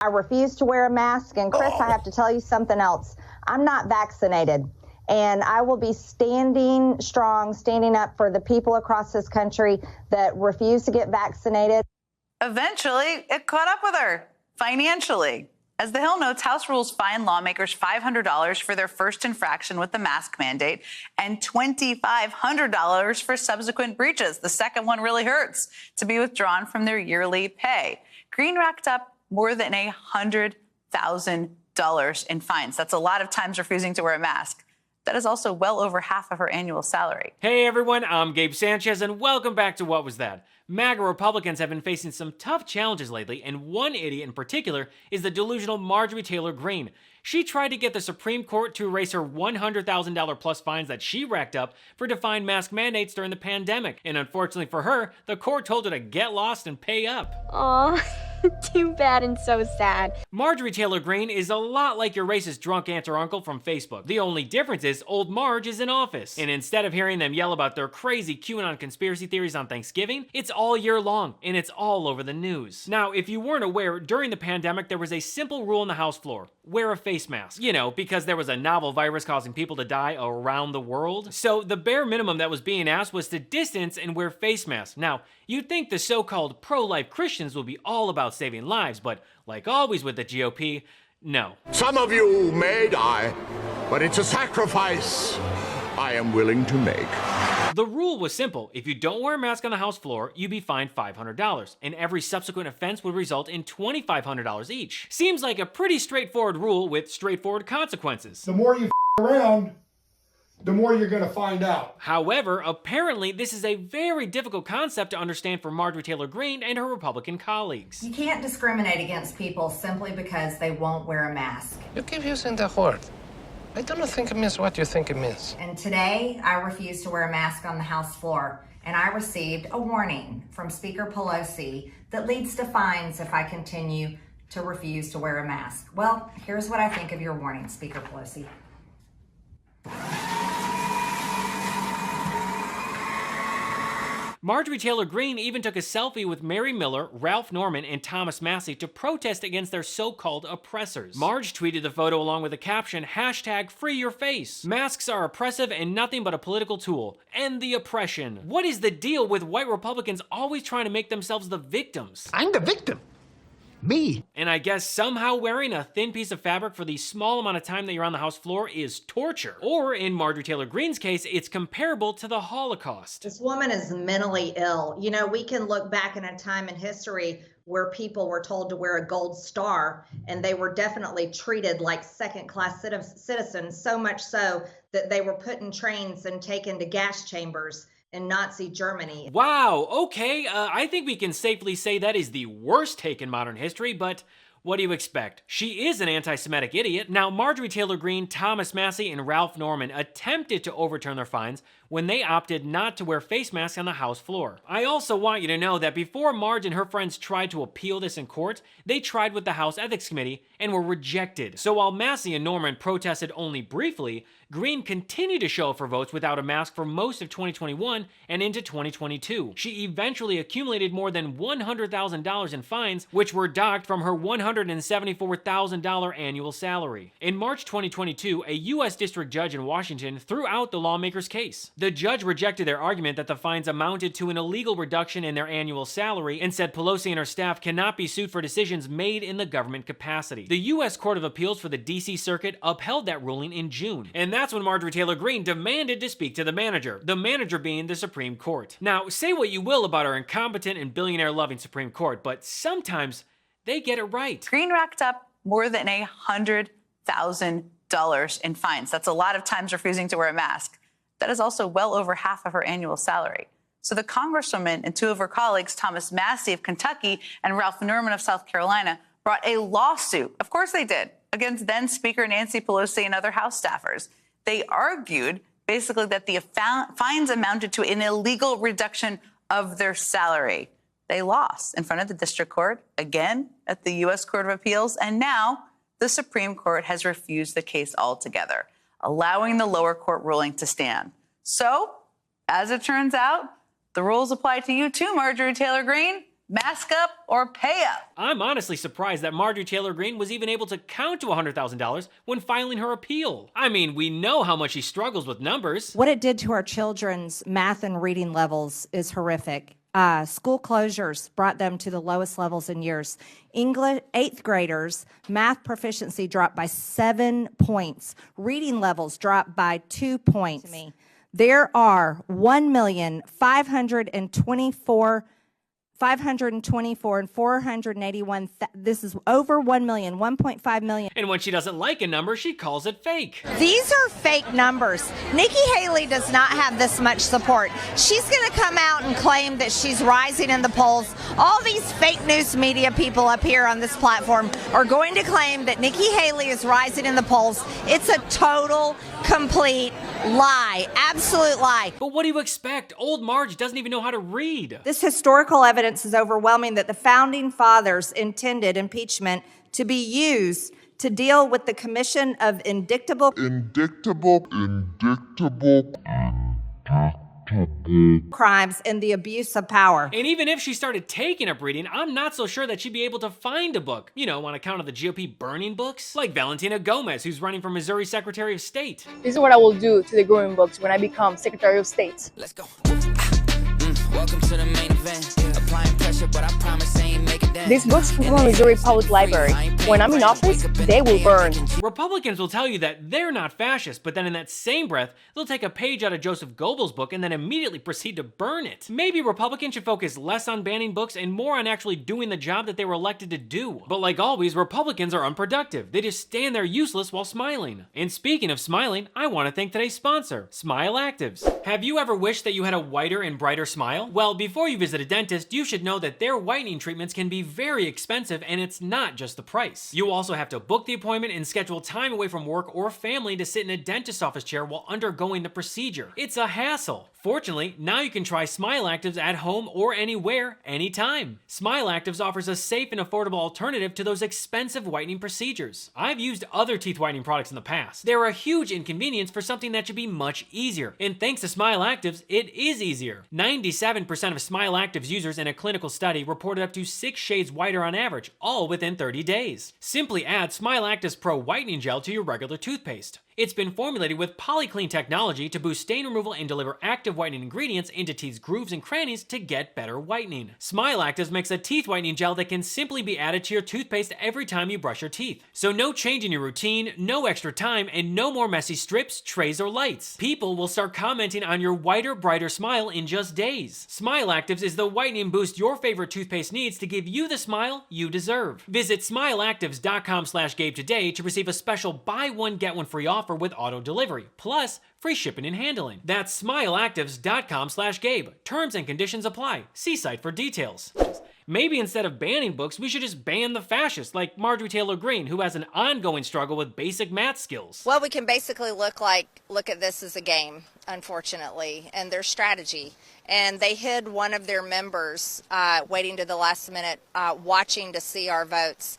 I refuse to wear a mask. And Chris, I have to tell you something else. I'm not vaccinated. And I will be standing strong, standing up for the people across this country that refuse to get vaccinated. Eventually, it caught up with her financially. As The Hill notes, House rules fine lawmakers $500 for their first infraction with the mask mandate and $2,500 for subsequent breaches. The second one really hurts, to be withdrawn from their yearly pay. Greene racked up more than $100,000 in fines. That's a lot of times refusing to wear a mask. That is also well over half of her annual salary. Hey everyone, I'm Gabe Sanchez and welcome back to What Was That? MAGA Republicans have been facing some tough challenges lately, and one idiot in particular is the delusional Marjorie Taylor Greene. She tried to get the Supreme Court to erase her $100,000 plus fines that she racked up for defying mask mandates during the pandemic. And unfortunately for her, the court told her to get lost and pay up. Aw, too bad and so sad. Marjorie Taylor Greene is a lot like your racist drunk aunt or uncle from Facebook. The only difference is old Marge is in office. And instead of hearing them yell about their crazy QAnon conspiracy theories on Thanksgiving, it's all year long and it's all over the news. Now, if you weren't aware, during the pandemic, there was a simple rule on the House floor. Wear a face mask. You know, because there was a novel virus causing people to die around the world. So the bare minimum that was being asked was to distance and wear face masks. Now, you'd think the so-called pro-life Christians would be all about saving lives, but like always with the GOP, no. Some of you may die, but it's a sacrifice I am willing to make. The rule was simple. If you don't wear a mask on the House floor, you'd be fined $500, and every subsequent offense would result in $2,500 each. Seems like a pretty straightforward rule with straightforward consequences. The more you around, the more you're going to find out. However, apparently this is a very difficult concept to understand for Marjorie Taylor Greene and her Republican colleagues. You can't discriminate against people simply because they won't wear a mask. You keep using the word. I don't think it means what you think it means. And today, I refused to wear a mask on the House floor, and I received a warning from Speaker Pelosi that leads to fines if I continue to refuse to wear a mask. Well, here's what I think of your warning, Speaker Pelosi. Marjorie Taylor Greene even took a selfie with Mary Miller, Ralph Norman, and Thomas Massie to protest against their so-called oppressors. Marge tweeted the photo along with the caption, #FreeYourFace. Masks are oppressive and nothing but a political tool. End the oppression. What is the deal with white Republicans always trying to make themselves the victims? I'm the victim. Me. And I guess somehow wearing a thin piece of fabric for the small amount of time that you're on the House floor is torture. Or in Marjorie Taylor Greene's case, it's comparable to the Holocaust. This woman is mentally ill. You know, we can look back in a time in history where people were told to wear a gold star, and they were definitely treated like second-class citizens, so much so that they were put in trains and taken to gas chambers in Nazi Germany. Wow, okay, I think we can safely say that is the worst take in modern history, but what do you expect? She is an anti-Semitic idiot. Now, Marjorie Taylor Greene, Thomas Massie, and Ralph Norman attempted to overturn their fines when they opted not to wear face masks on the House floor. I also want you to know that before Marge and her friends tried to appeal this in court, they tried with the House Ethics Committee and were rejected. So while Massie and Norman protested only briefly, Greene continued to show up for votes without a mask for most of 2021 and into 2022. She eventually accumulated more than $100,000 in fines, which were docked from her $174,000 annual salary. In March 2022, a U.S. district judge in Washington threw out the lawmaker's case. The judge rejected their argument that the fines amounted to an illegal reduction in their annual salary and said Pelosi and her staff cannot be sued for decisions made in the government capacity. The U.S. Court of Appeals for the D.C. Circuit upheld that ruling in June, and that's when Marjorie Taylor Greene demanded to speak to the manager being the Supreme Court. Now, say what you will about our incompetent and billionaire-loving Supreme Court, but sometimes they get it right. Greene racked up more than $100,000 in fines. That's a lot of times refusing to wear a mask. That is also well over half of her annual salary. So the Congresswoman and two of her colleagues, Thomas Massie of Kentucky and Ralph Norman of South Carolina, brought a lawsuit, of course they did, against then Speaker Nancy Pelosi and other House staffers. They argued basically that the fines amounted to an illegal reduction of their salary. They lost in front of the district court, again at the U.S. Court of Appeals, and now the Supreme Court has refused the case altogether, allowing the lower court ruling to stand. So, as it turns out, the rules apply to you too, Marjorie Taylor Greene. Mask up or pay up. I'm honestly surprised that Marjorie Taylor Greene was even able to count to $100,000 when filing her appeal. I mean, we know how much she struggles with numbers. What it did to our children's math and reading levels is horrific. School closures brought them to the lowest levels in years. English 8th graders, math proficiency dropped by 7 points. Reading levels dropped by 2 points. There are 524 and 481. This is over 1 million, 1.5 million. And when she doesn't like a number, she calls it fake. These are fake numbers. Nikki Haley does not have this much support. She's going to come out and claim that she's rising in the polls. All these fake news media people up here on this platform are going to claim that Nikki Haley is rising in the polls. It's a total, complete lie. Absolute lie. But what do you expect? Old Marge doesn't even know how to read. This historical evidence is overwhelming that the founding fathers intended impeachment to be used to deal with the commission of indictable crimes and the abuse of power. And even if she started taking up reading, I'm not so sure that she'd be able to find a book, on account of the GOP burning books, like Valentina Gomez, who's running for Missouri Secretary of State. This is what I will do to the growing books when I become Secretary of State. Let's go. Welcome to the main event. Applying pressure, but I promise I ain't making that. These books come from Missouri Public Library. When I'm in office, they will burn. Republicans will tell you that they're not fascist, but then in that same breath, they'll take a page out of Joseph Goebbels' book and then immediately proceed to burn it. Maybe Republicans should focus less on banning books and more on actually doing the job that they were elected to do. But like always, Republicans are unproductive. They just stand there useless while smiling. And speaking of smiling, I want to thank today's sponsor, Smile Actives. Have you ever wished that you had a whiter and brighter smile? Well, before you visit a dentist, you should know that their whitening treatments can be very expensive, and it's not just the price. You also have to book the appointment and schedule time away from work or family to sit in a dentist's office chair while undergoing the procedure. It's a hassle. Fortunately, now you can try Smile Actives at home or anywhere, anytime. Smile Actives offers a safe and affordable alternative to those expensive whitening procedures. I've used other teeth whitening products in the past. They're a huge inconvenience for something that should be much easier. And thanks to Smile Actives, it is easier. 97% of Smile Actives users in a clinical study reported up to 6 shades whiter on average, all within 30 days. Simply add Smile Actives Pro Whitening Gel to your regular toothpaste. It's been formulated with polyclean technology to boost stain removal and deliver active whitening ingredients into teeth's grooves and crannies to get better whitening. Smile Actives makes a teeth whitening gel that can simply be added to your toothpaste every time you brush your teeth. So no change in your routine, no extra time, and no more messy strips, trays, or lights. People will start commenting on your whiter, brighter smile in just days. Smile Actives is the whitening boost your favorite toothpaste needs to give you the smile you deserve. Visit smileactives.com/Gabe today to receive a special buy one get one free offer with auto delivery, plus free shipping and handling. That's smileactives.com/Gabe. Terms and conditions apply. See site for details. Maybe instead of banning books, we should just ban the fascists like Marjorie Taylor Greene, who has an ongoing struggle with basic math skills. Well, we can basically look at this as a game, unfortunately, and their strategy. And they hid one of their members waiting to the last minute, watching to see our votes,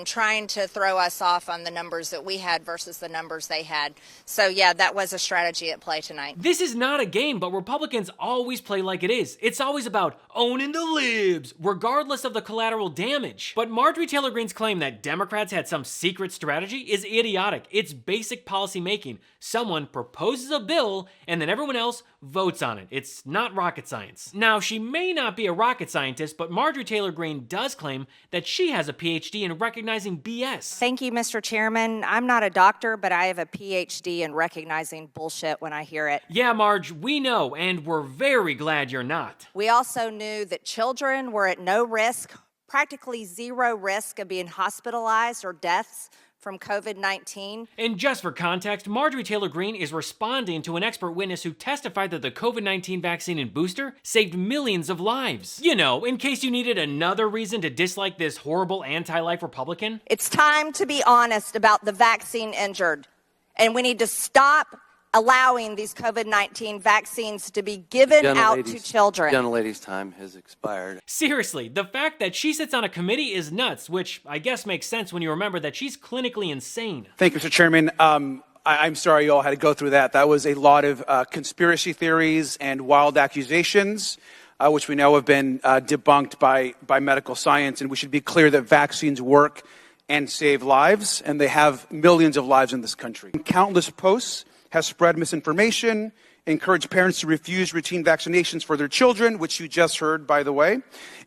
trying to throw us off on the numbers that we had versus the numbers they had. So yeah, that was a strategy at play tonight. This is not a game, but Republicans always play like it is. It's always about owning the libs, regardless of the collateral damage. But Marjorie Taylor Greene's claim that Democrats had some secret strategy is idiotic. It's basic policy making. Someone proposes a bill, and then everyone else votes on it. It's not rocket science. Now, she may not be a rocket scientist, but Marjorie Taylor Greene does claim that she has a PhD in recognizing BS. Thank you, Mr. Chairman. I'm not a doctor, but I have a PhD in recognizing bullshit when I hear it. Yeah, Marge, we know, and we're very glad you're not. We also knew that children were at no risk, practically zero risk of being hospitalized or deaths from COVID-19. And just for context, Marjorie Taylor Greene is responding to an expert witness who testified that the COVID-19 vaccine and booster saved millions of lives. In case you needed another reason to dislike this horrible anti-life Republican. It's time to be honest about the vaccine injured, and we need to stop allowing these COVID-19 vaccines to be given out to children. Young lady's time has expired. Seriously, the fact that she sits on a committee is nuts, which I guess makes sense when you remember that she's clinically insane. Thank you, Mr. Chairman. I'm sorry you all had to go through that. That was a lot of conspiracy theories and wild accusations. which we know have been debunked by medical science. And we should be clear that vaccines work and save lives, and they have millions of lives in this country. Countless posts have spread misinformation, encouraged parents to refuse routine vaccinations for their children, which you just heard, by the way,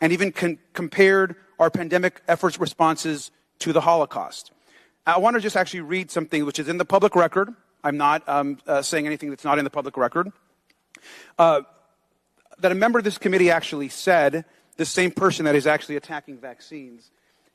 and even compared our pandemic efforts responses to the Holocaust. I want to just actually read something which is in the public record. I'm not saying anything that's not in the public record. That a member of this committee actually said, the same person that is actually attacking vaccines,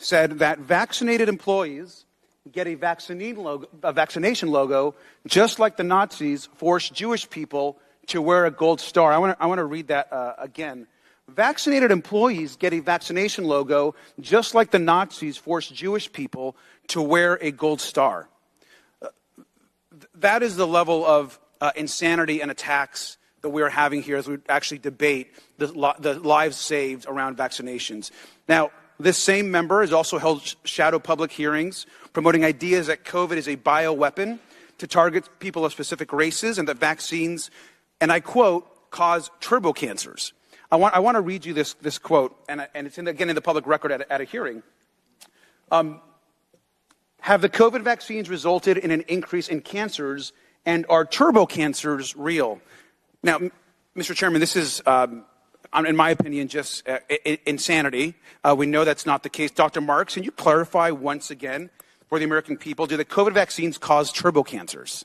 said that vaccinated employees get a vaccination logo, just like the Nazis forced Jewish people to wear a gold star. I want to read that again. Vaccinated employees get a vaccination logo, just like the Nazis forced Jewish people to wear a gold star. That is the level of insanity and attacks that we are having here as we actually debate the lives saved around vaccinations. Now, this same member has also held shadow public hearings promoting ideas that COVID is a bioweapon to target people of specific races and that vaccines, and I quote, cause turbo cancers. I want to read you this quote, and it's again in the public record at a hearing. Have the COVID vaccines resulted in an increase in cancers, and are turbo cancers real? Now, Mr. Chairman, this is, in my opinion, just insanity. We know that's not the case. Dr. Marks, can you clarify once again for the American people, do the COVID vaccines cause turbo cancers?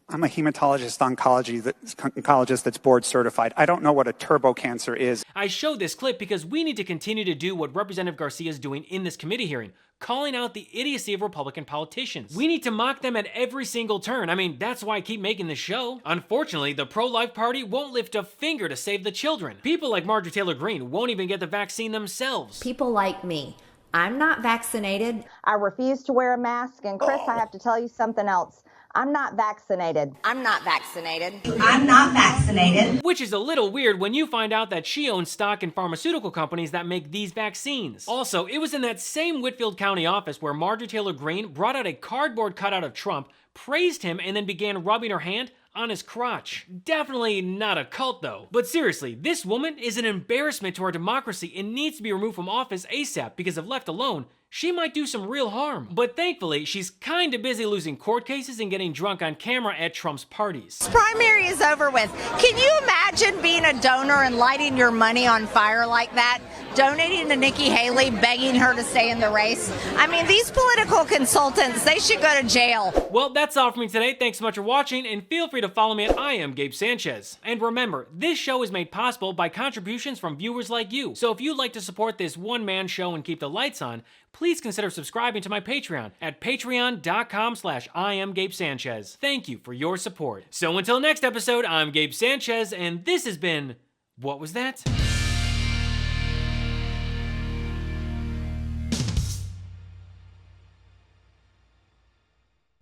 I'm a oncologist that's board certified. I don't know what a turbo cancer is. I showed this clip because we need to continue to do what Representative Garcia is doing in this committee hearing, calling out the idiocy of Republican politicians. We need to mock them at every single turn. I mean, that's why I keep making this show. Unfortunately, the pro-life party won't lift a finger to save the children. People like Marjorie Taylor Greene won't even get the vaccine themselves. People like me. I'm not vaccinated. I refuse to wear a mask. And Chris, I have to tell you something else. I'm not vaccinated. I'm not vaccinated. I'm not vaccinated. Which is a little weird when you find out that she owns stock in pharmaceutical companies that make these vaccines. Also, it was in that same Whitfield County office where Marjorie Taylor Greene brought out a cardboard cutout of Trump, praised him, and then began rubbing her hand on his crotch. Definitely not a cult though. But seriously, this woman is an embarrassment to our democracy and needs to be removed from office ASAP because if left alone, she might do some real harm. But thankfully, she's kinda busy losing court cases and getting drunk on camera at Trump's parties. This primary is over with. Can you imagine being a donor and lighting your money on fire like that? Donating to Nikki Haley, begging her to stay in the race? I mean, these political consultants, they should go to jail. Well, that's all for me today. Thanks so much for watching, and feel free to follow me at I Am Gabe Sanchez. And remember, this show is made possible by contributions from viewers like you. So if you'd like to support this one-man show and keep the lights on, please consider subscribing to my Patreon at patreon.com/IamGabeSanchez. Thank you for your support. So until next episode, I'm Gabe Sanchez, and this has been... What was that?